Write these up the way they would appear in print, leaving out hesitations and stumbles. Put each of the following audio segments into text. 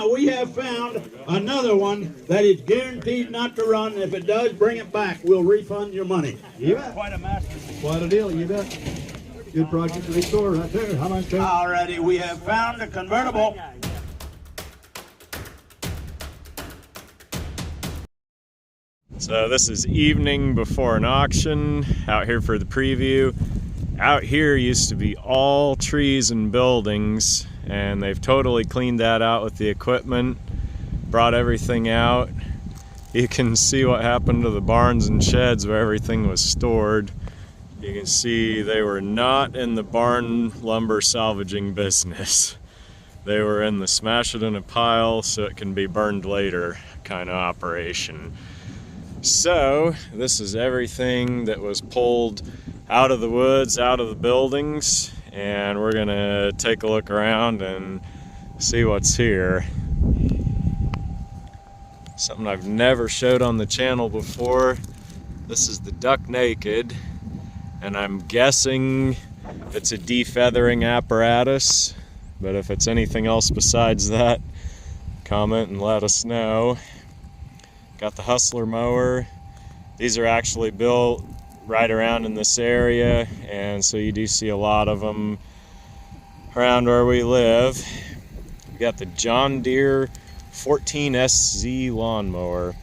Now we have found another one that is guaranteed not to run. If it does, bring it back. We'll refund your money. You bet. Quite a masterpiece. Quite a deal, you bet. Good project to restore right there. How much? Alrighty, we have found a convertible. So this is evening before an auction, out here for the preview. Out here used to be all trees and buildings, and they've totally cleaned that out with the equipment, brought everything out. You can see what happened to the barns and sheds where everything was stored. You can see they were not in the barn lumber salvaging business. They were in the smash it in a pile so it can be burned later kind of operation. So this is everything that was pulled out of the woods, out of the buildings, and we're gonna take a look around and see what's here. Something I've never showed on the channel before. This is the duck naked, and I'm guessing it's a defeathering apparatus, but if it's anything else besides that, comment and let us know. Got the Hustler mower. These are actually built right around in this area, and so you do see a lot of them around where we live. We got the John Deere 14SZ lawnmower.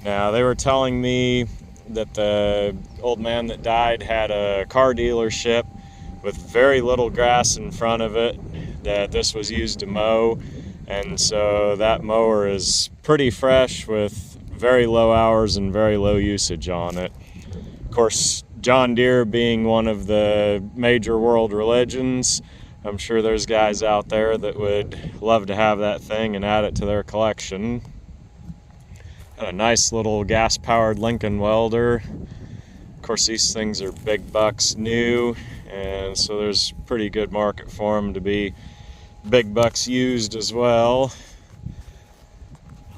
Now they were telling me that the old man that died had a car dealership with very little grass in front of it, that this was used to mow, and so that mower is pretty fresh with very low hours and very low usage on it. Of course, John Deere being one of the major world religions, I'm sure there's guys out there that would love to have that thing and add it to their collection. Got a nice little gas-powered Lincoln welder. Of course, these things are big bucks new, and so there's pretty good market for them to be big bucks used as well.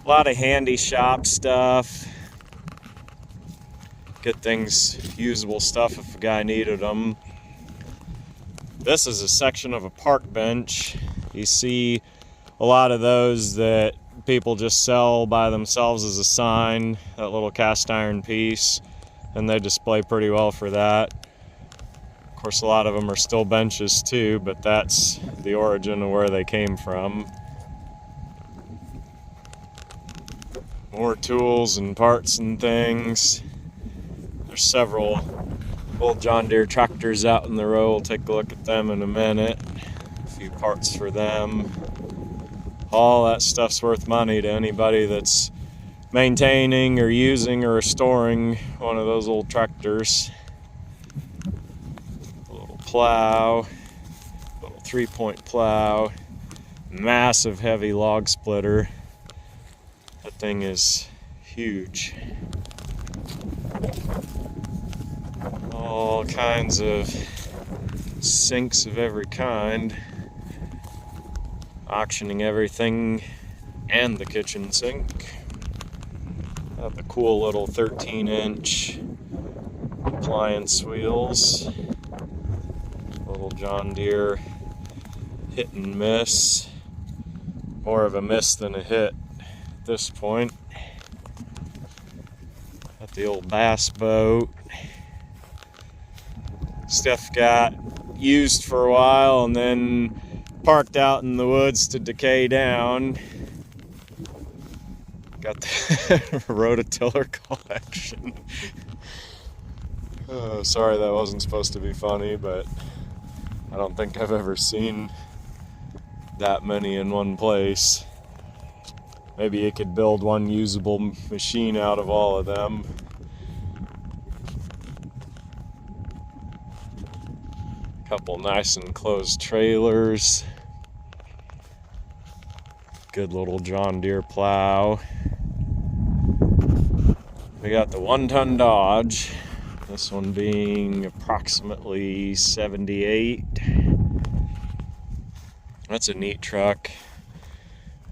A lot of handy shop stuff. Good things, usable stuff if a guy needed them. This is a section of a park bench. You see a lot of those that people just sell by themselves as a sign, that little cast iron piece, and they display pretty well for that. Of course, a lot of them are still benches too, but that's the origin of where they came from. More tools and parts and things. There's several old John Deere tractors out in the row. We'll take a look at them in a minute. A few parts for them. All that stuff's worth money to anybody that's maintaining or using or restoring one of those old tractors. A little plow, a little 3-point plow, massive heavy log splitter. That thing is huge. All kinds of sinks of every kind. Auctioning everything and the kitchen sink. Got the cool little 13-inch appliance wheels. Little John Deere hit and miss. More of a miss than a hit at this point. Got the old bass boat. Stuff got used for a while and then parked out in the woods to decay down. Got the rototiller collection. Oh, sorry that wasn't supposed to be funny, but I don't think I've ever seen that many in one place. Maybe you could build one usable machine out of all of them. Couple nice enclosed trailers. Good little John Deere plow. We got the 1-ton Dodge. This one being approximately 78. That's a neat truck.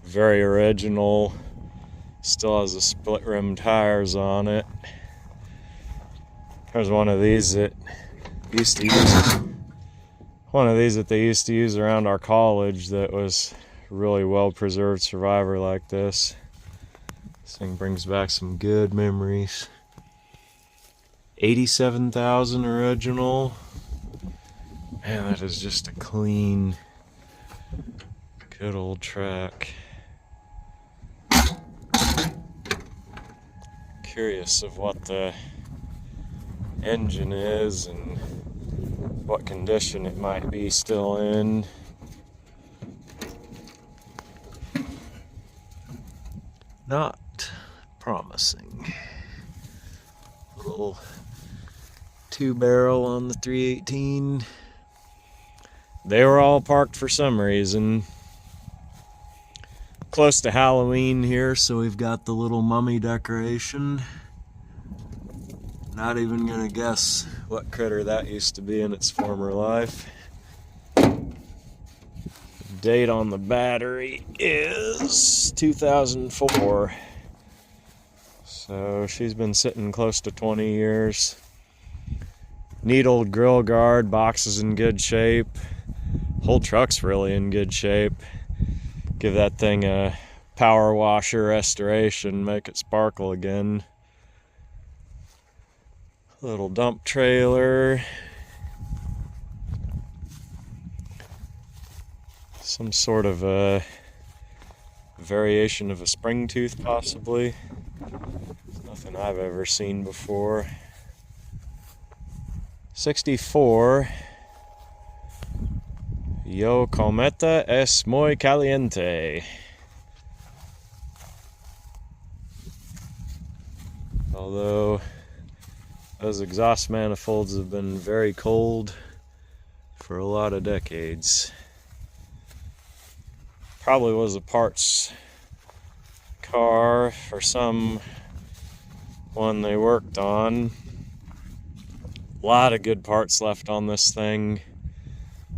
Very original. Still has the split rim tires on it. There's one of these that they used to use around our college that was really well-preserved survivor like this. This thing brings back some good memories. 87,000 original. Man, that is just a clean, good old track. Curious of what the engine is and what condition it might be still in. Not promising. Little 2-barrel on the 318. They were all parked for some reason. Close to Halloween here, so we've got the little mummy decoration. Not even gonna guess what critter that used to be in its former life. Date on the battery is 2004. So she's been sitting close to 20 years. Neat old grill guard, box is in good shape. Whole truck's really in good shape. Give that thing a power washer restoration, make it sparkle again. Little dump trailer. Some sort of a variation of a spring tooth, possibly. Nothing I've ever seen before. 64. Yo cometa es muy caliente. Although those exhaust manifolds have been very cold for a lot of decades. Probably was a parts car for some one they worked on. A lot of good parts left on this thing.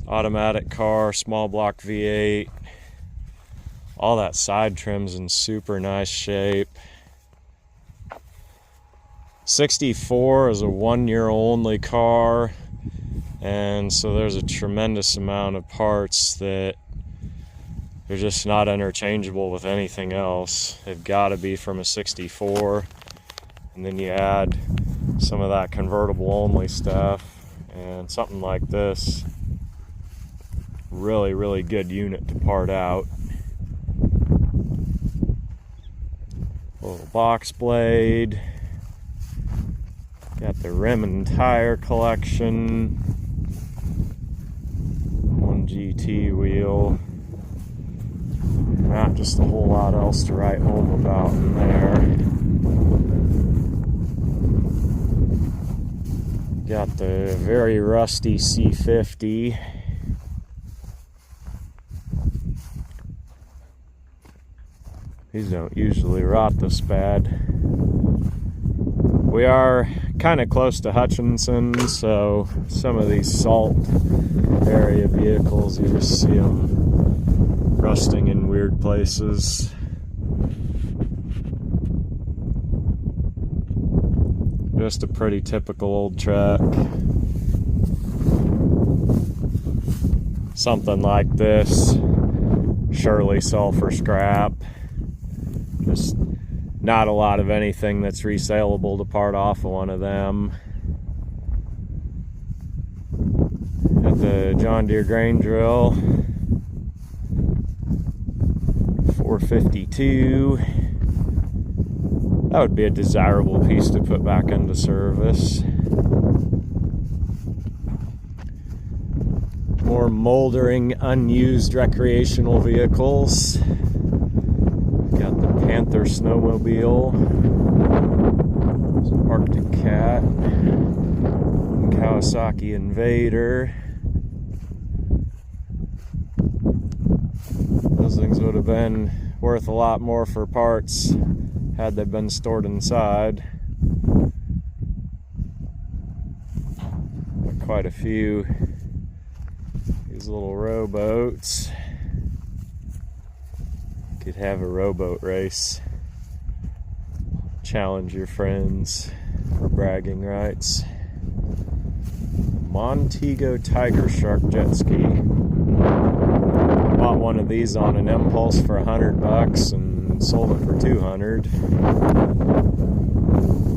Automatic car, small block V8. All that side trim's in super nice shape. 64 is a 1-year only car, and so there's a tremendous amount of parts that they're just not interchangeable with anything else. They've got to be from a 64, and then you add some of that convertible only stuff, and something like this, really good unit to part out. Little box blade. Got the rim and tire collection. One GT wheel. Not just a whole lot else to write home about in there. Got the very rusty C50. These don't usually rot this bad. We are kind of close to Hutchinson, so some of these salt area vehicles, you just see them rusting in weird places. Just a pretty typical old truck. Something like this, surely sell for scrap. Just not a lot of anything that's resaleable to part off of one of them. Got the John Deere grain drill, 452. That would be a desirable piece to put back into service. More moldering, unused recreational vehicles. Got the Panther snowmobile, Arctic Cat, Kawasaki Invader. Those things would have been worth a lot more for parts had they been stored inside. Got quite a few. These little rowboats. Could have a rowboat race. Challenge your friends for bragging rights. Montego Tiger Shark jet ski. Bought one of these on an impulse for $100 and sold it for 200.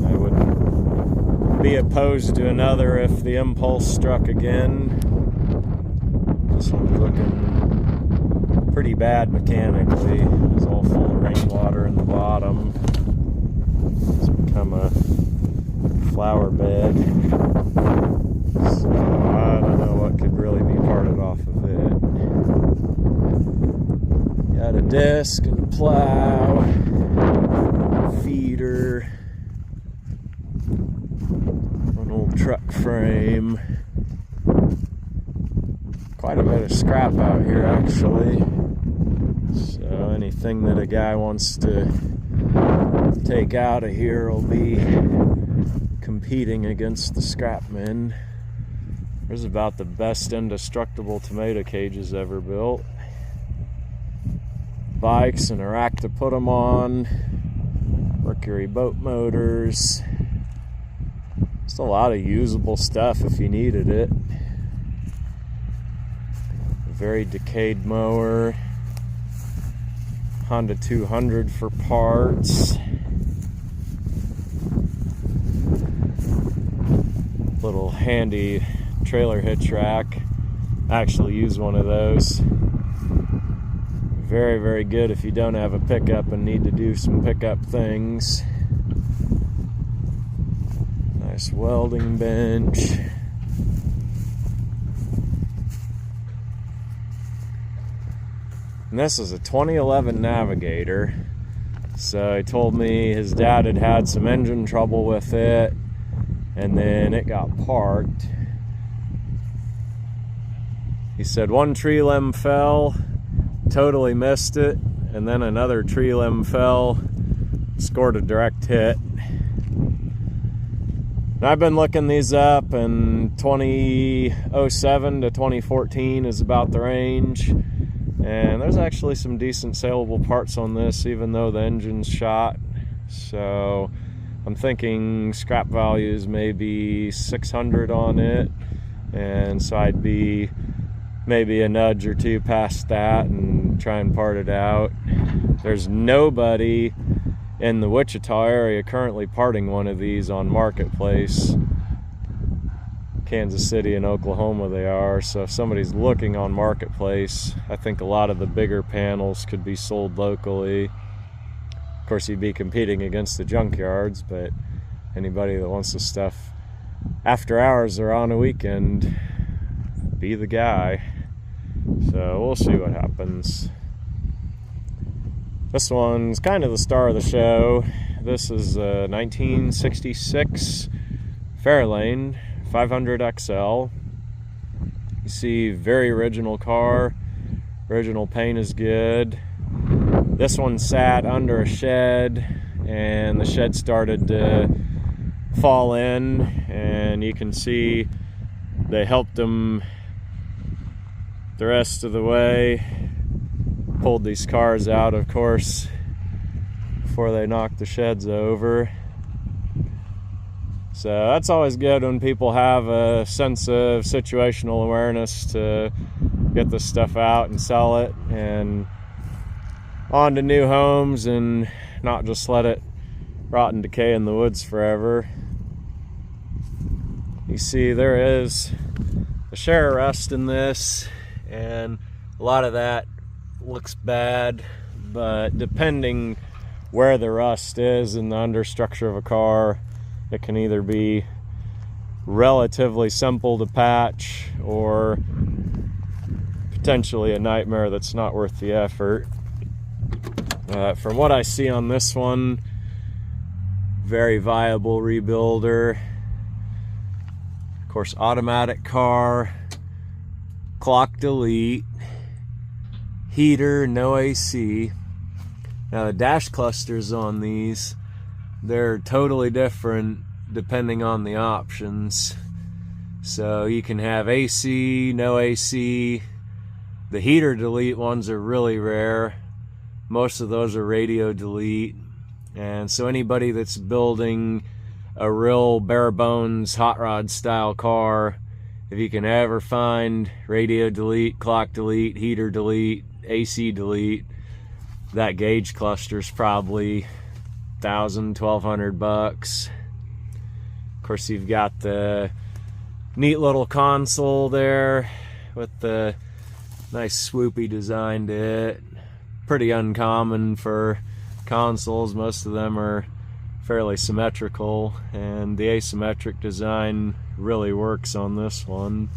I wouldn't be opposed to another if the impulse struck again. This one's looking pretty bad mechanically. It's all full of rainwater in the bottom. It's become a flower bed. So I don't know what could really be parted off of it. Got a disc and a plow, feeder, an old truck frame. Quite a bit of scrap out here actually. So anything that a guy wants to take out of here will be competing against the scrap men. There's about the best indestructible tomato cages ever built. Bikes and a rack to put them on. Mercury boat motors. Just a lot of usable stuff if you needed it. A very decayed mower. Honda 200 for parts. Little handy trailer hitch rack. I actually use one of those. Very, very good if you don't have a pickup and need to do some pickup things. Nice welding bench. And this is a 2011 Navigator. So he told me his dad had had some engine trouble with it, and then it got parked. He said one tree limb fell, totally missed it, and then another tree limb fell, scored a direct hit. And I've been looking these up, and 2007 to 2014 is about the range. And there's actually some decent saleable parts on this, even though the engine's shot. So I'm thinking scrap values maybe 600 on it, and so I'd be maybe a nudge or two past that and try and part it out. There's nobody in the Wichita area currently parting one of these on Marketplace. Kansas City and Oklahoma they are, so if somebody's looking on Marketplace, I think a lot of the bigger panels could be sold locally. Of course, you'd be competing against the junkyards, but anybody that wants the stuff after hours or on a weekend, be the guy. So we'll see what happens. This one's kind of the star of the show. This is a 1966 Fairlane 500 XL. You see, very original car. Original paint is good. This one sat under a shed, and the shed started to fall in, and you can see they helped them the rest of the way. Pulled these cars out, of course, before they knocked the sheds over. So that's always good when people have a sense of situational awareness to get this stuff out and sell it and on to new homes, and not just let it rot and decay in the woods forever. You see there is a share of rust in this, and a lot of that looks bad, but depending where the rust is in the understructure of a car, it can either be relatively simple to patch or potentially a nightmare that's not worth the effort. From what I see on this one, very viable rebuilder. Of course, automatic car, clock delete, heater, no AC. Now the dash clusters on these, they're totally different depending on the options. So you can have AC, no AC. The heater delete ones are really rare. Most of those are radio delete. And so anybody that's building a real bare bones hot rod style car, if you can ever find radio delete, clock delete, heater delete, AC delete. That gauge cluster's probably $1,000-1,200. Of course, you've got the neat little console there with the nice swoopy design to it. Pretty uncommon for consoles. Most of them are fairly symmetrical, and the asymmetric design really works on this one.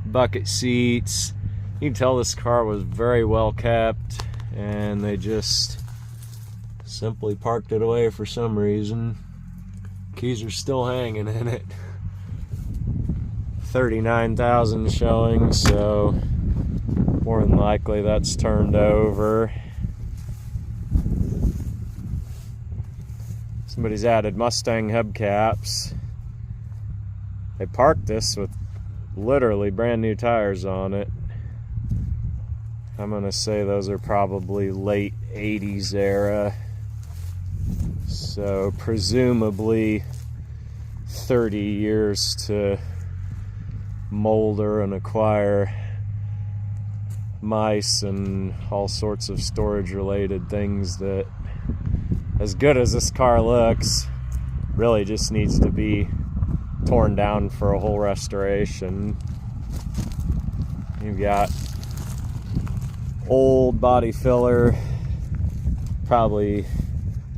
Bucket seats. You can tell this car was very well kept, and they just simply parked it away for some reason. Keys are still hanging in it. 39,000 showing, so more than likely that's turned over. Somebody's added Mustang hubcaps. They parked this with literally brand new tires on it. I'm gonna say those are probably late 80s era. So presumably 30 years to molder and acquire mice and all sorts of storage related things that, as good as this car looks, really just needs to be torn down for a whole restoration. You've got old body filler, probably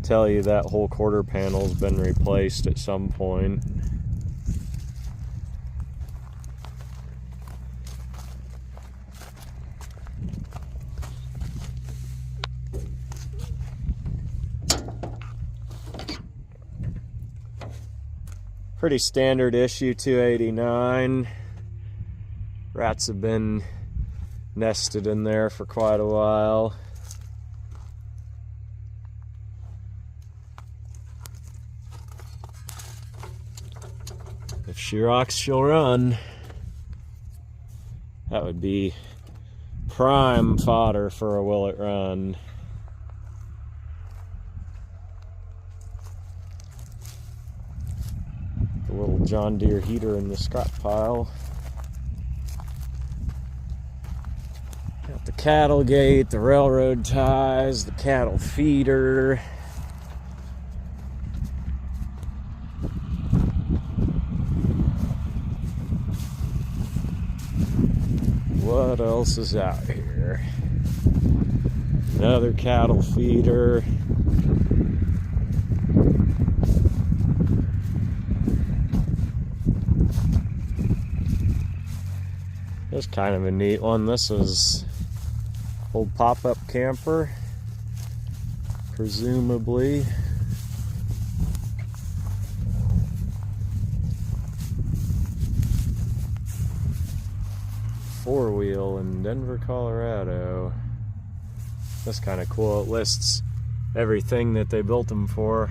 tell you that whole quarter panel's been replaced at some point. Pretty standard issue 289. Rats have been nested in there for quite a while. If she rocks, she'll run. That would be prime fodder for a will it run. The little John Deere heater in the scrap pile. Got the cattle gate, the railroad ties, the cattle feeder. What else is out here? Another cattle feeder. This is kind of a neat one. This is old pop-up camper, presumably. Four-wheel in Denver, Colorado. That's kind of cool. It lists everything that they built them for.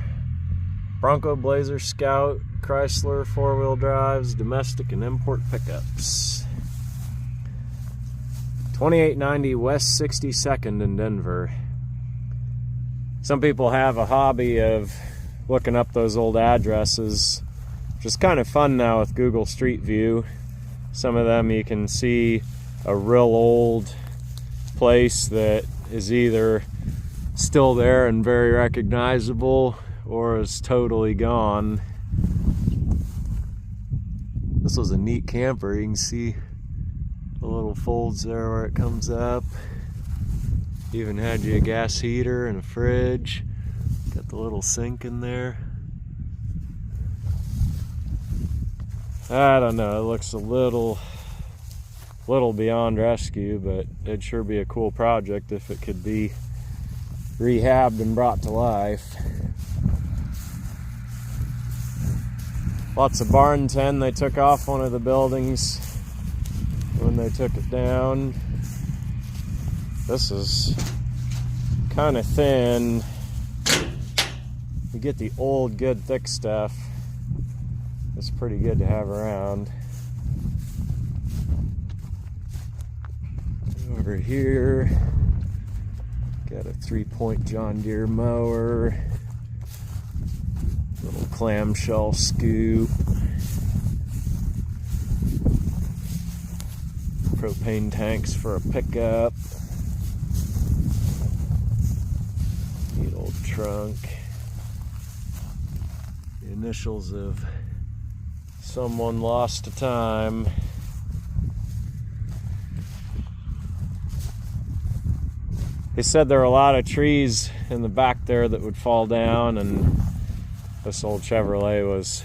Bronco, Blazer, Scout, Chrysler, four-wheel drives, domestic and import pickups. 2890 West 62nd in Denver. Some people have a hobby of looking up those old addresses, which is kind of fun now with Google Street View. Some of them you can see a real old place that is either still there and very recognizable or is totally gone. This was a neat camper. You can see the little folds there where it comes up. Even had you a gas heater and a fridge. Got the little sink in there. I don't know, it looks a little beyond rescue, but it'd sure be a cool project if it could be rehabbed and brought to life. Lots of barn tin. They took off one of the buildings when they took it down. This is kind of thin. You get the old, good, thick stuff. It's pretty good to have around. Over here, got a 3-point John Deere mower, little clamshell scoop, propane tanks for a pickup. trunk. The initials of someone lost to time. He said there are a lot of trees in the back there that would fall down, and this old Chevrolet was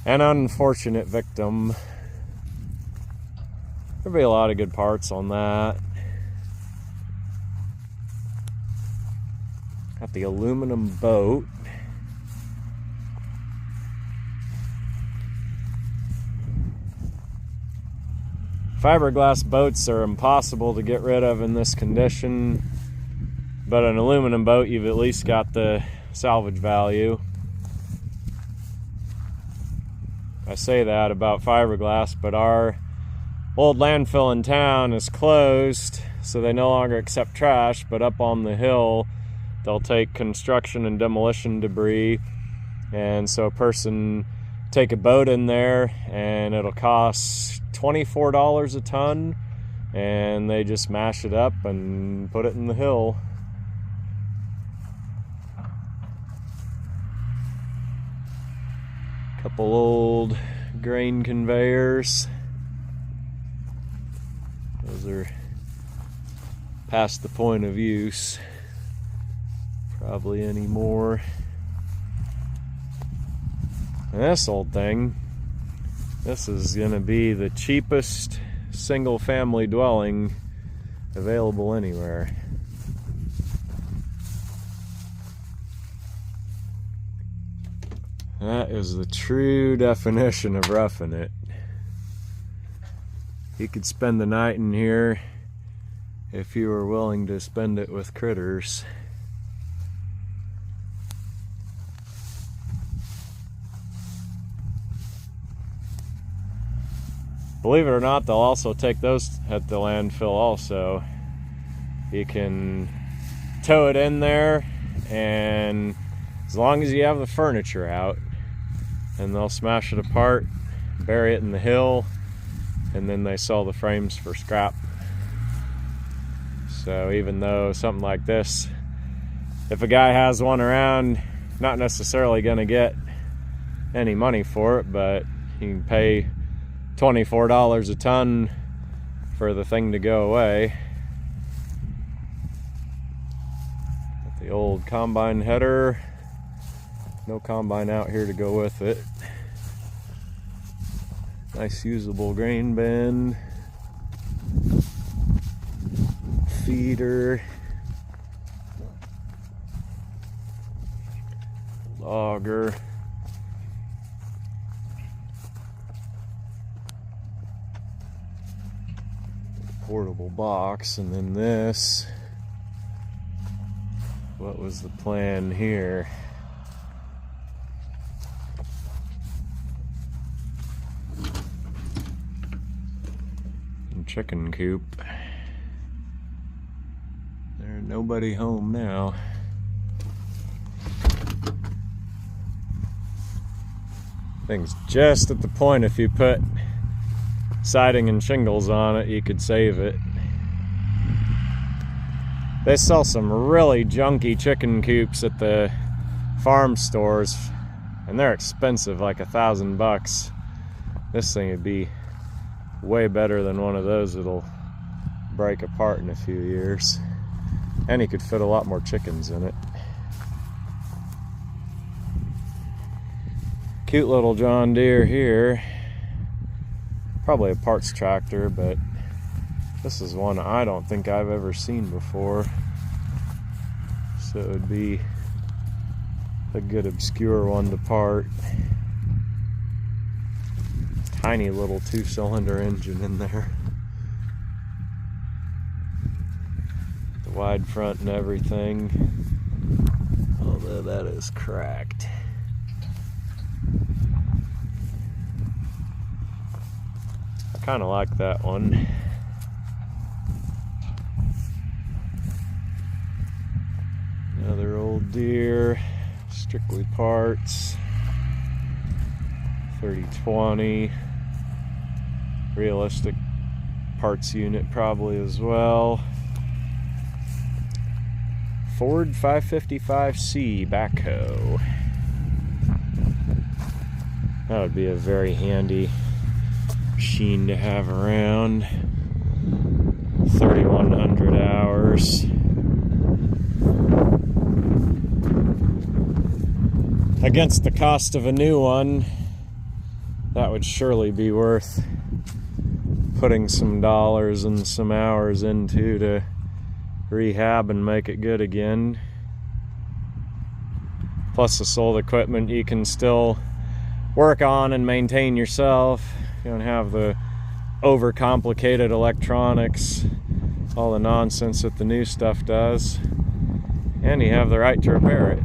an unfortunate victim. There'll be a lot of good parts on that. Got the aluminum boat. Fiberglass boats are impossible to get rid of in this condition, but an aluminum boat, you've at least got the salvage value. I say that about fiberglass, but our old landfill in town is closed, so they no longer accept trash, but up on the hill they'll take construction and demolition debris, and so a person take a boat in there and it'll cost $24 a ton, and they just mash it up and put it in the hill. Couple old grain conveyors. Those are past the point of use, probably anymore. And this old thing, this is going to be the cheapest single family dwelling available anywhere. That is the true definition of roughing it. You could spend the night in here if you were willing to spend it with critters. Believe it or not, they'll also take those at the landfill also. You can tow it in there, and as long as you have the furniture out, and they'll smash it apart, bury it in the hill, and then they sell the frames for scrap. So even though something like this, if a guy has one around, not necessarily going to get any money for it, but you can pay $24 a ton for the thing to go away. Got the old combine header. No combine out here to go with it. Nice usable grain bin. Feeder. Logger. Portable box, and then this. What was the plan here? Chicken coop. There's nobody home now. Thing's just at the point, if you put siding and shingles on it, you could save it. They sell some really junky chicken coops at the farm stores, and they're expensive, like $1,000. This thing would be way better than one of those that'll break apart in a few years. And you could fit a lot more chickens in it. Cute little John Deere here. Probably a parts tractor, but this is one I don't think I've ever seen before. So it would be a good obscure one to part. Tiny little 2-cylinder engine in there. The wide front and everything. Although that is cracked. I kind of like that one. Another old Deere, strictly parts. 3020. Realistic parts unit probably as well. Ford 555C backhoe. That would be a very handy machine to have around. 3,100 hours. Against the cost of a new one, that would surely be worth putting some dollars and some hours into to rehab and make it good again. Plus, this old equipment you can still work on and maintain yourself. You don't have the overcomplicated electronics, all the nonsense that the new stuff does, and you have the right to repair it.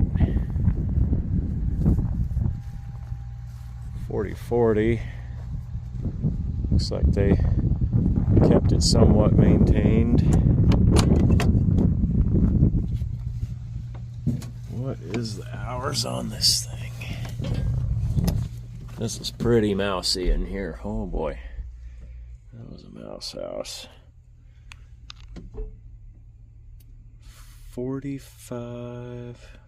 4040. Looks like they kept it somewhat maintained. What is the hours on this thing? This is pretty mousy in here. Oh boy. That was a mouse house. 45.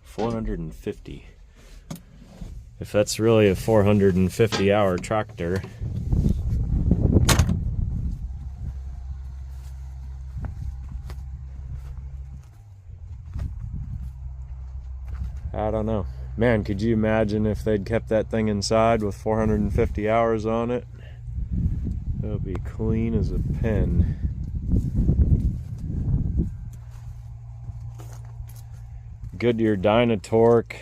450. If that's really a 450 hour tractor. I don't know. Man, could you imagine if they'd kept that thing inside with 450 hours on it? It would be clean as a pin. Goodyear Dynatorque.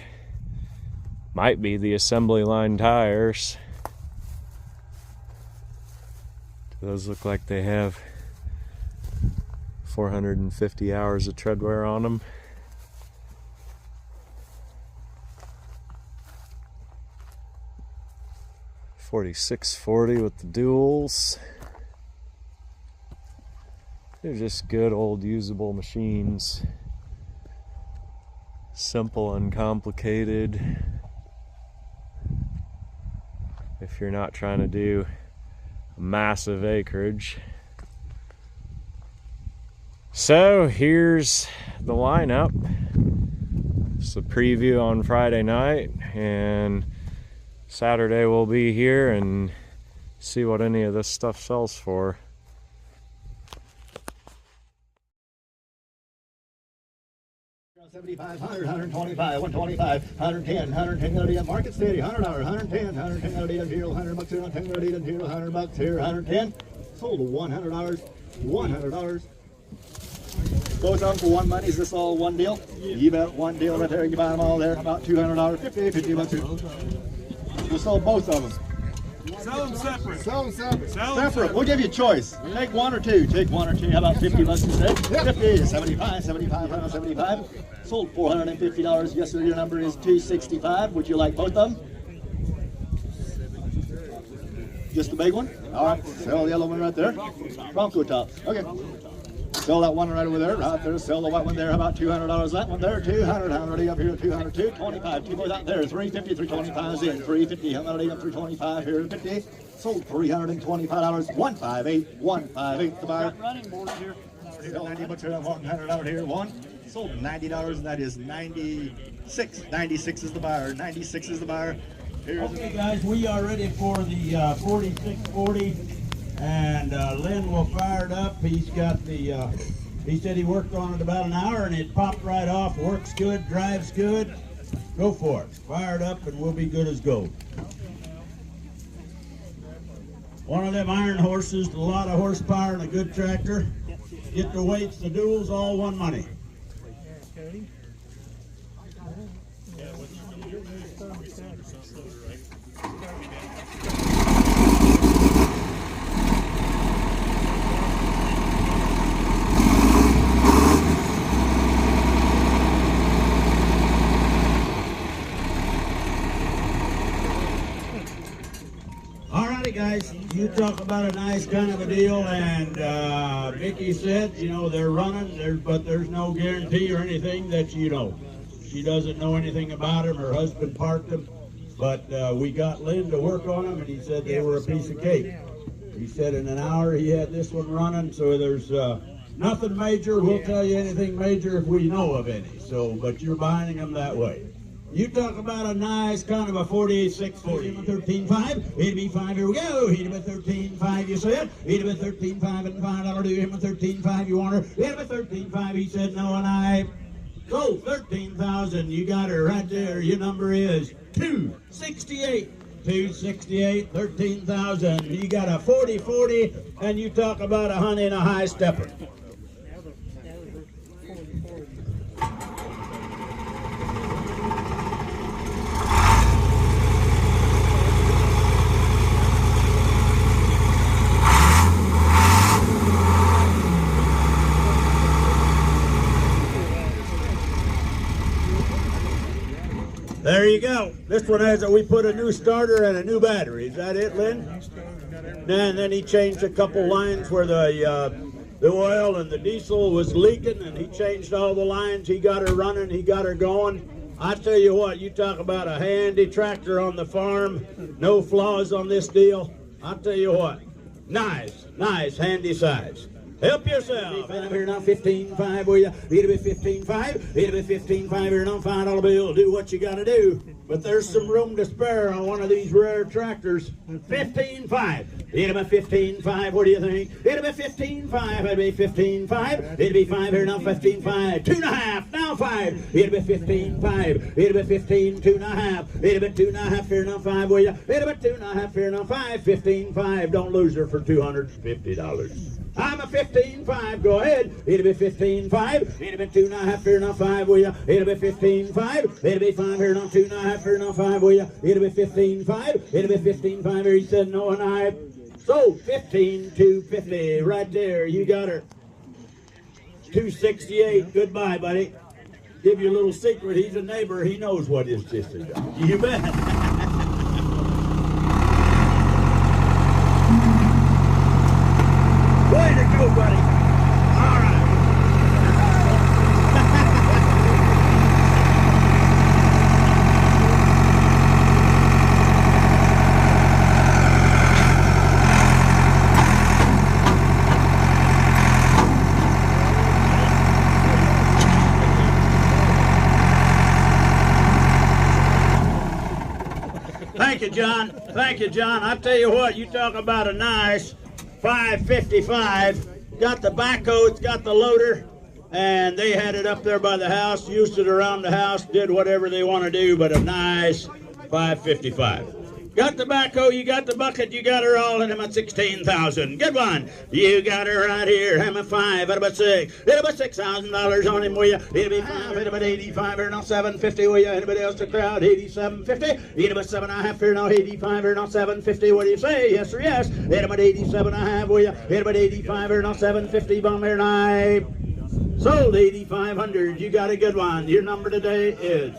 Might be the assembly line tires. Those look like they have 450 hours of tread wear on them. $46.40 with the duals. They're just good old usable machines. Simple, uncomplicated. If you're not trying to do massive acreage. So here's the lineup. It's a preview on Friday night, and Saturday we'll be here and see what any of this stuff sells for. $75, $100, $125, $125, $110, $110 market steady, $100, $110, $110 deal, $100 here, $110 deal, $100 here, $110. Sold $100, $100. Both of them for one money. Is this all one deal? You bet, one deal right there. You buy them all there. About $200, $50 here. We'll sell both of them. Sell them separate. Sell them separate. Separate. We'll give you a choice. Take one or two. Take one or two. How about $50 instead? 50, 75, 75, 175. Sold $450. Yes, sir. Your number is 265. Would you like both of them? Just the big one? All right. Sell the yellow one right there. Bronco tops. Okay. Sell that one right over there. Right there. Sell the white one there. How about $200? That one there. 200. How many up here? 200. 225. Two more out there. 350. 325 is in. 350. How many up? 325 here. 50. Sold $325. 158. 158. The buyer. Running boards here. Sell 90 bucks here. 100 out here. One. Sold $90. That is 96. 96 is the buyer. 96 is the buyer. Here's Okay, guys, we are ready for the 4640, and Lynn will fire it up. He's got the, he said he worked on it about an hour, and it popped right off. Works good, drives good. Go for it. Fire it up, and we'll be good as gold. One of them iron horses, a lot of horsepower and a good tractor. Get the weights, the duals, all one money. Guys, you talk about a nice kind of a deal, and Vicky said, you know, they're running, but there's no guarantee or anything that you know. She doesn't know anything about them. Her husband parked them, but we got Lynn to work on them, and he said they were a piece of cake. He said in an hour he had this one running, so there's Nothing major. We'll tell you anything major if we know of any. So, but you're buying them that way. You talk about a nice kind of a 48-640, 13.5, it'd be 5, here we go, hit him at 13.5, you said, hit him at 13.5 and $5, do him at 13.5, you want her, hit him at 13.5, he said no, and I, so 13,000, you got her right there, your number is 268. 268, 13,000, you got a 40-40, and you talk about a honey and a high stepper. There you go. This one has we put a new starter and a new battery. Is that it, Lynn? And then he changed a couple lines where the oil and the diesel was leaking, and he changed all the lines. He got her running. He got her going. I tell you what, you talk about a handy tractor on the farm. No flaws on this deal. I tell you what, nice, handy size. Help yourself. And I'm here now, 15.5, will you? It'll be 15.5. It'll be 15.5 here now, $5 bill. Do what you gotta do. But there's some room to spare on one of these rare tractors. 15.5. It'll be 15.5. What do you think? It'll be 15.5. It'll be 15.5. It'll be 5 here now, 15.5. 2.5. Now 5. It'll be 15.5. It'll be 15. 2.5. It'll be 2.5 here now, 5, will you? It'll be 2.5 here now, 5. 15.5. Don't lose her for $250. I'm a 15.5, go ahead. It'll be 15.5. It'll be 2.5 here now, 5, will ya? It'll be 15.5. It'll be 5 here now, 2.5 here now, 5, will ya? It'll be 15.5. It'll be 15.5 here. He said no, and I. So 15,250 right there. You got her. 268. Goodbye, buddy. Give you a little secret. He's a neighbor. He knows what his sister does. You bet. Way to go, buddy. All right. Thank you, John. Thank you, John. I tell you what, you talk about a nice 555, got the backhoe, it's got the loader, and they had it up there by the house, used it around the house, did whatever they want to do, but a nice 555. Got the backhoe, you got the bucket, you got her all in them at 16,000. Good one. You got her right here. I'm a 5, at about 6. It'll be $6,000 on him, will you? It'll be 5, it'll be 85 here, now 750, will you? Anybody else to crowd? 8750. It'll be 7.5 here, now 85 here, now 750. What do you say? Yes or yes? It'll be 87.5, will you? It'll be 85 here, now 750. Bomb here, now. Sold 8,500. You got a good one. Your number today is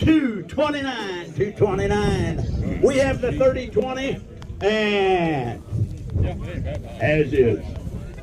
229. 229. We have the 3020 and as is.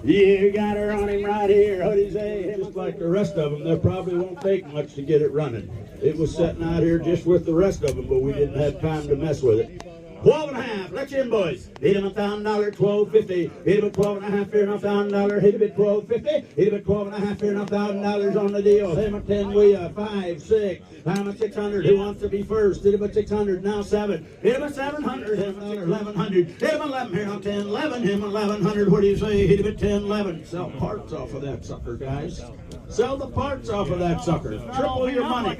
You got her on him right here. What do you say? Just like the rest of them, they probably won't take much to get it running. It was sitting out here just with the rest of them, but we didn't have time to mess with it. 12.5. Let's in, boys. Hit him $1,000, 1250. Hit him $12.5 here, $1,000. Hit him at 1250. Hit him at 12.5 here, $1,000 on the deal. Hit him at 10. We 5, 6. I'm at 600. Who wants to be first? Hit him at 600. Now 7. Hit him at 700. Hit him at 1100. Hit him at 11 here, now 10. 11. Hit him at 1100. What do you say? Hit him at 10, 11. Sell parts off of that sucker, guys. Sell the parts off of that sucker. Triple your money.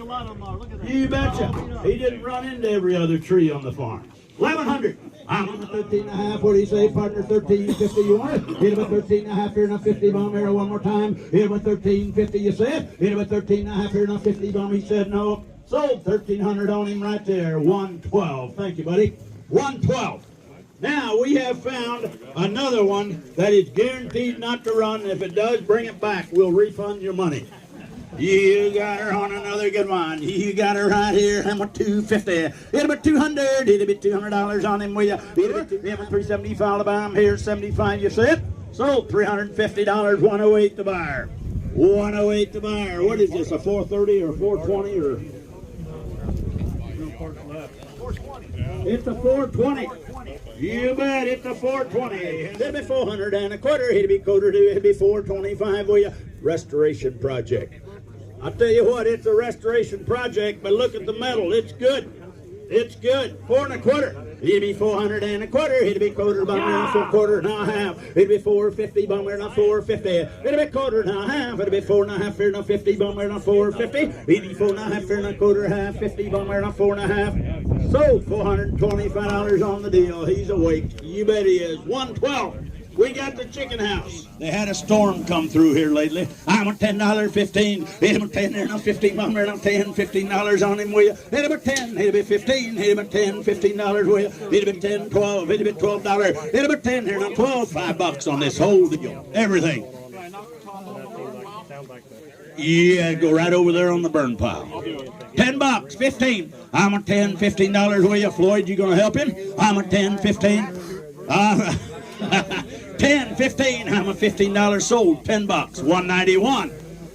You betcha. He didn't run into every other tree on the farm. 1100. I'm on the 13.5. What do you say, partner? 1350. You want it? Hit him at 13.5 here, now 50 bomb here one more time. Hit him at 1350. You said? Hit him at 13.5 here, now 50 bomb. He said no. Sold 1300 on him right there. 112. Thank you, buddy. 112. Now we have found another one that is guaranteed not to run. If it does, bring it back. We'll refund your money. You got her on another good one. You got her right here. I'm at 250. It'll be 200. It'll be $200 on him, will you? It'll be 375. I'm here. 75. You said? Sold $350. 108 the buyer. 108 the buyer. What is this? A 430 or 420 or? It's a 420. You bet, it's a 420. It'll be 400 and a quarter. It'll be quarter to, it'll be 425 with you. Restoration project. I'll tell you what, it's a restoration project, but look at the metal. It's good. It's good. 4 and a quarter. It'll be 400 and a quarter. It'll be quarter by now, 4 quarter and a half. It'll be 450 bummer now 450. It'll be quarter and a half. It'll be 4 and a half fair now 50 bummer now 450. It'll be 4 and a half fair now quarter half 50 bummer now 4 and a half. So $425 on the deal. He's awake. You bet he is. 112. We got the chicken house. They had a storm come through here lately. I'm a $10.15. Hit him a 10 there, no 15 bummer, no 10, $15 on him with you. Hit him a 10, hit him a 15, hit him a 10, $15 with you. Hit him a 10, 12, hit him a $12. Hit him a 10 here, no 12, $5 on this whole deal. Everything. Yeah, go right over there on the burn pile. $10, 15. I'm a 10, $15 with you. Floyd, you gonna help him? I'm a 10, 15. 10, 15, I'm a $15 sold, $10, 191.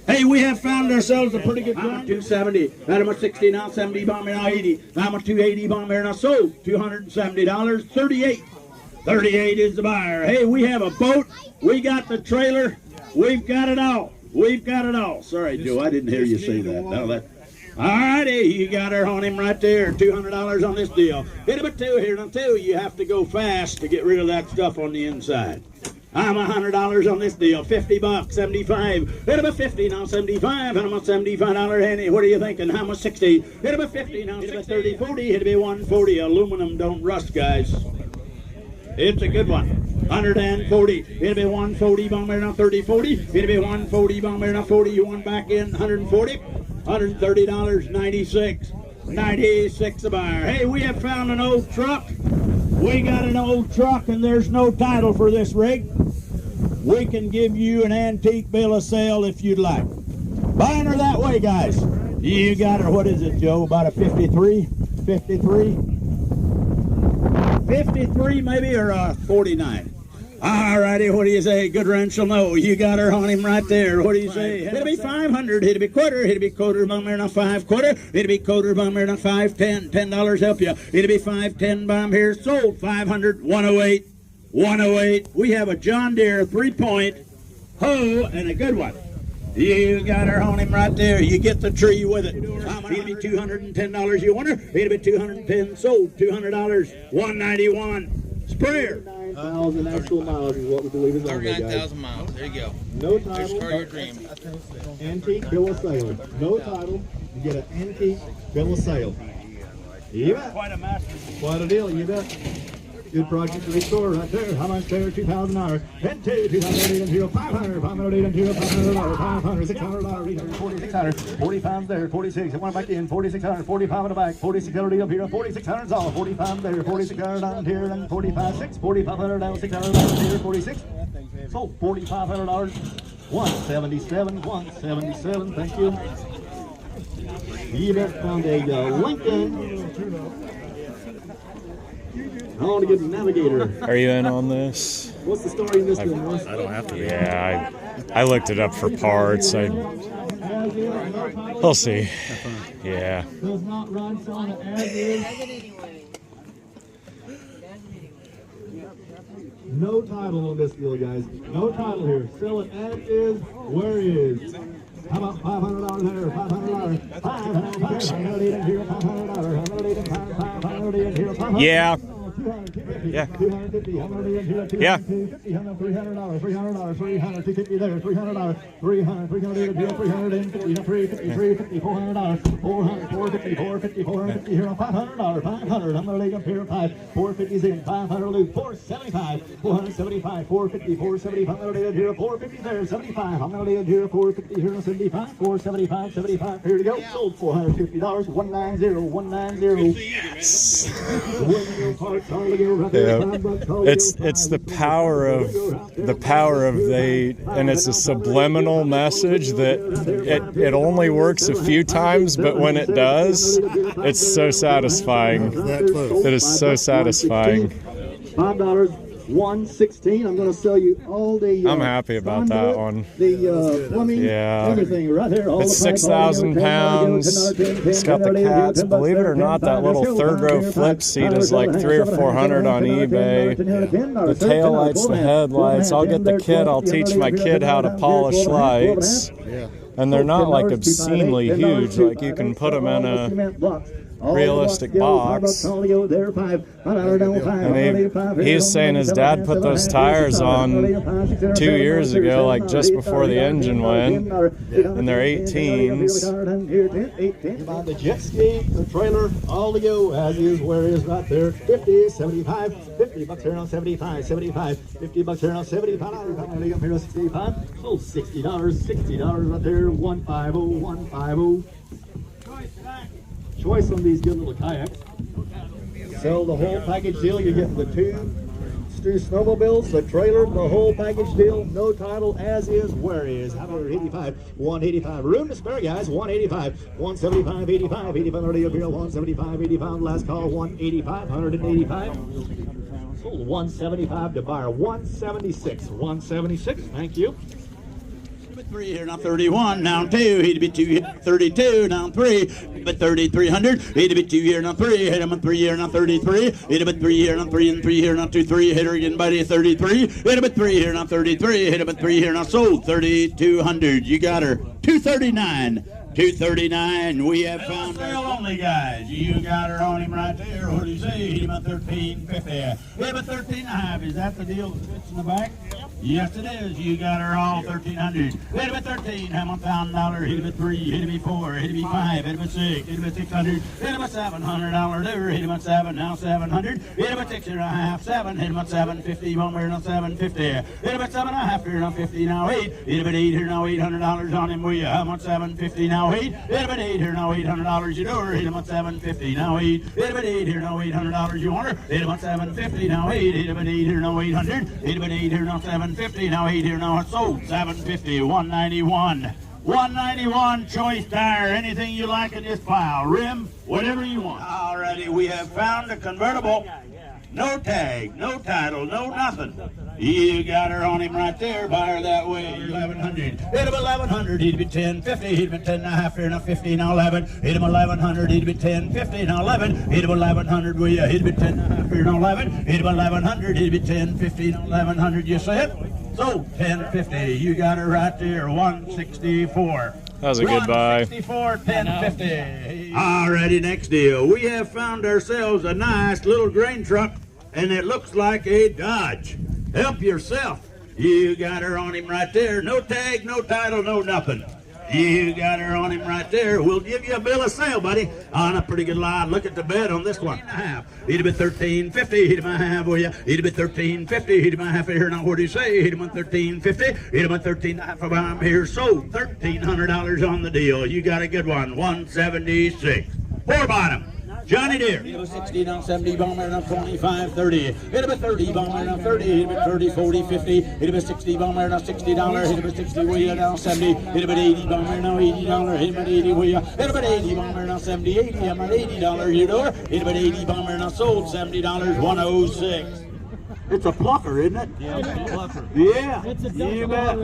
Hey, we have found ourselves a pretty good grind. 270, I'm a 60 now, 70 bomb here now 80. I'm a 280 bomb here now sold, $270, 38. 38 is the buyer. Hey, we have a boat, we got the trailer, we've got it all. We've got it all. Sorry, Joe, I didn't hear you say that. No, that. All righty, you got her on him right there. $200 on this deal. Hit him a 2 here. Now, 2, you have to go fast to get rid of that stuff on the inside. I'm $100 on this deal. $50, 75. Hit him a 50 now, 75. And I'm a $75 Henny. What are you thinking? I'm a 60. Hit him a 50 now, hit him a 30, 40. Hit him a 140. Aluminum don't rust, guys. It's a good one. 140. It'll be 140 bomber now 30, 40. It'll be 140 bomber now 40. You want back in 140. $130, 96. 96 a buyer. Hey, we have found an old truck. We got an old truck and there's no title for this rig. We can give you an antique bill of sale if you'd like. Buying her that way, guys. You got her, what is it, Joe? About a 53? 53? 53 maybe, or a 49? All righty, what do you say? Good wrench will know. You got her on him right there. What do you say? It'll be 500. It'll be quarter. It'll be quarter bomb here, not 5 quarter. It'll be quarter bomb here, not 5, 10. $10 help you. It'll be 5, 10 bomb here. Sold 500, 108, 108. We have a John Deere 3-point hoe and a good one. You got her on him right there. You get the tree with it. It'll be $210. You want her? It'll be 210. Sold $200, 191. Sprayer. 9,000 actual miles is what we believe is on there, guys. 39,000 miles. There you go. No title. There's car your dream. Antique bill of sale. No title. You get an antique bill of sale. You bet. Quite a master. Quite a deal. You bet. Good project to restore right there. How much there? $2,000. And 200, 500, 500, 500, $600, 4,600, 45 there, 46. I want back in, 4,600, 45 in the back, 4,600 up here, 4,600 all, 45 there, 4,600 down here, and 45, 6, 4,500 down, 600 down here, 46. So $4,500, 177, 177. Thank you. You bet. Found a Lincoln. I want to get the Navigator. Are you in on this? What's the story in this one, Russ? I don't have to be. Yeah, I looked it up for parts. We'll see. Yeah. Does not run on it as is. No title on this deal, guys. No title here. Sell it as is, where it is. How about $500 there? $500. $500. Yeah. Yeah. Yeah. $300, $250 there, $300, $300, $350, $350, $400, $450, $450 here, $500, $500. I'm gonna lay up here 5, $450's in, $500 loop, $475, $475, $450, $475. I'm gonna lay up here, $450 there, $75. I'm gonna lay up here, $450 here, $75, $475, $75. Here we go. Sold $450, $190, $190. Yes. Yeah. It's the power of they, and it's a subliminal message that it only works a few times, but when it does, it's so satisfying. It is so satisfying. $5, 116. I'm going to sell you all the. I'm happy about that one. The plumbing, Yeah. everything right there. All It's the pipe, 6,000 pounds. It's got the cats. Believe it or not, that little third row flip seat is like $300 or $400 on eBay. The tail lights, the headlights. I'll get the kit. I'll teach my kid how to polish lights. And they're not like obscenely huge. Like you can put them in a realistic box. And he's saying his dad put those tires on 2 years ago, like just before the engine went, and they're 18s. You buy the jet ski, the trailer, all to go, as is, where is right there. 50, 75, $50 here on 75, 75, $50 here on 75, $65, here on 65, sold $60 right there, 150, 150. Choice on these good little kayaks. Sell the whole package deal. You're getting the two snowmobiles, the trailer, the whole package deal. No title, as is, where is. How about 85? 185. Room to spare, guys. 185. 175, 85. 85 already up here. 175, 85. Last call, 185. 185. Sold 175 to buyer. 176. 176. Thank you. 3 here, now 31, now 2, he'd be 2 here, 32, now 3, but 3,300, he'd be 2 here, now 3, hit him on 3 here, now 33, hit him at 3 here, now 3, and 3 here, now 2, 3, hit her again, buddy, 33, hit him at 3 here, now 33, hit him at 3 here, now sold, 3,200, you got her, 239. 239, we have found sale only, guys. You got her on him right there. What do you say? Hit him at 13.50. Hit him at 13.5. Is that the deal that fits in the back? Yes, it is. You got her all 1,300. Hit him at 13. Have him $1,000. Hit him at 3. Hit him at 4. Hit him at 5. Hit him at 6. Hit him at 600. Hit him at $700. There. Hit him at 7. Now 700. Hit him at 6.5. 7. Hit him at 750. One more now 750. Hit him at 7.5. Here now 50. Now 8. Hit him at 8. Here now $800 on him. Will you? How much? 750 now 8. Hit him at 8. Here now $800 you door. Hit him at 750 now 8. Hit him at 8. Here now $800 you order. Hit him at 750 now 8. Hit him at 8. Here now 800. Hit him at 8. Here now 750 now 8. Here now it's sold 750. 191. 191 choice tire. Anything you like in this pile. Rim, whatever you want. Alrighty, we have found a convertible. No tag, no title, no nothing. You got her on him right there. Buy her that way. 1,100. Hit him 1,100. He'd be 10.50. He'd be 10.5 here now 50 now 11. Hit him 1,100. He'd be 10.50 now 11. Hit him 1,100. Will you? He'd be 10.5 here now 11. Hit him 1,100. He'd be 10.50 now 1,100. You say it? So 10.50. You got her right there. 164. That was a good buy. 164, 10.50. Alrighty, next deal. We have found ourselves a nice little grain truck, and it looks like a Dodge. Help yourself. You got her on him right there. No tag, no title, no nothing. You got her on him right there. We'll give you a bill of sale, buddy, on a pretty good line. Look at the bed on this one. Hit him at 13.50. Hit him at half, will you? Hit him at 13.50. Hit him at half here. Now, what do you say? Hit him at 13.50. Hit him at 13.5. I'm here. Sold $1,300 on the deal. You got a good one. 176. Four bottom. Johnny Deere. Hit him at 60, now 70, bomber, now 25, 30. Hit him at 30, bomber, now 30. Hit him at 30, 40, 50. Hit him at 60, bomber, now $60. Hit him at 60, will you, now 70. Hit him at 80, bomber, now $80. Hit him at 80, will you? Hit him at 80, bomber, now 70, 80. I'm at $80, you know. Hit him at 80, bomber, now sold $70, 106. It's a plucker, isn't it? Yeah, it's a plucker. Yeah. It's a you bet.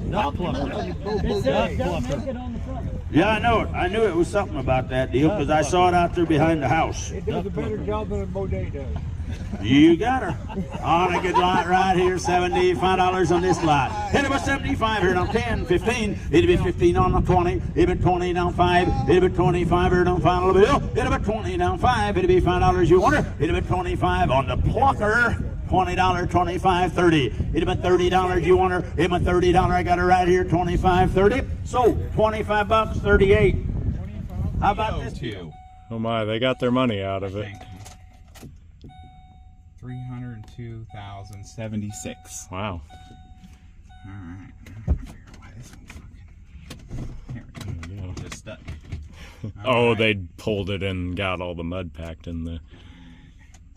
Not plucker. It says don't make it on the front. Yeah, I know it. I knew it was something about that deal because I saw it out there behind the house. It does a better job than a Baudet does. You got her. On a good lot right here, $75 on this lot. Hit him at 75 here on 10, 15. It'll be 15 on the 20. It'll be 20 down 5. It'll be 25 here on final bill. It'll be 20 down 5. It'll be $5 you want her. It'll be 25 on the plucker. $20, 25, 30. It'll be $30 you want her. It'll be $30. I got her right here, 25, 30. So $25, 38. How about this deal? Oh my, they got their money out of it. 302,076. Wow. All right. I figure out why this one's fucking. Here we go. Just stuck. Oh, they pulled it and got all the mud packed in the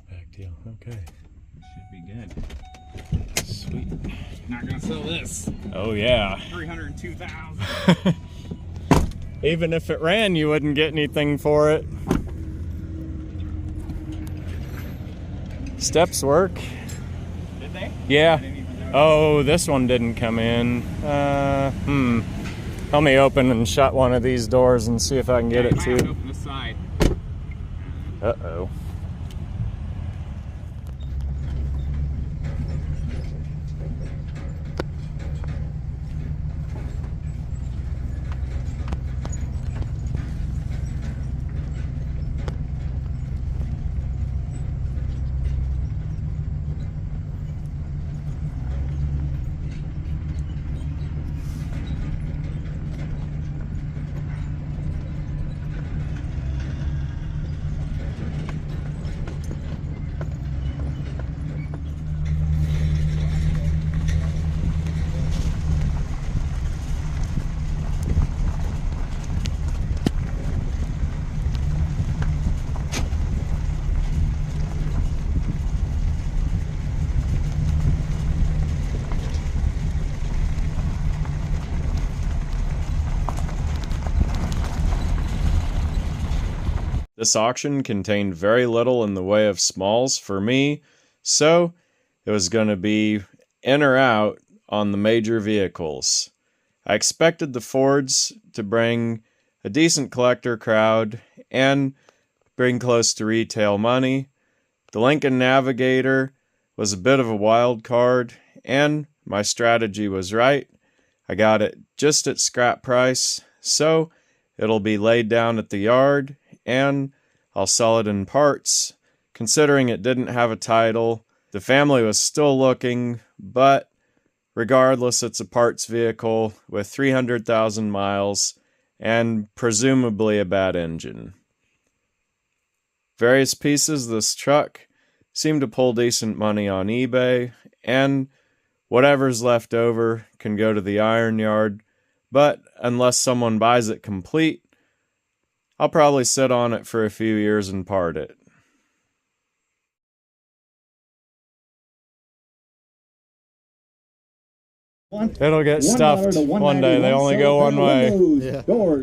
back deal. Okay. Should be good. Sweet. Not gonna sell this. Oh yeah. 302,000. Even if it ran, you wouldn't get anything for it. Steps work. today? Yeah. Oh, this one didn't come in. Let me open and shut one of these doors and see if I can get it to. Open the side. Uh-oh. This auction contained very little in the way of smalls for me, so it was going to be in or out on the major vehicles. I expected the Fords to bring a decent collector crowd and bring close to retail money. The Lincoln Navigator was a bit of a wild card, and my strategy was right. I got it just at scrap price, so it'll be laid down at the yard, and I'll sell it in parts. Considering it didn't have a title, the family was still looking, but regardless, it's a parts vehicle with 300,000 miles and presumably a bad engine. Various pieces of this truck seem to pull decent money on eBay, and whatever's left over can go to the iron yard, but unless someone buys it complete, I'll probably sit on it for a few years and part it. It'll get stuffed one day. They only go one way. Doors.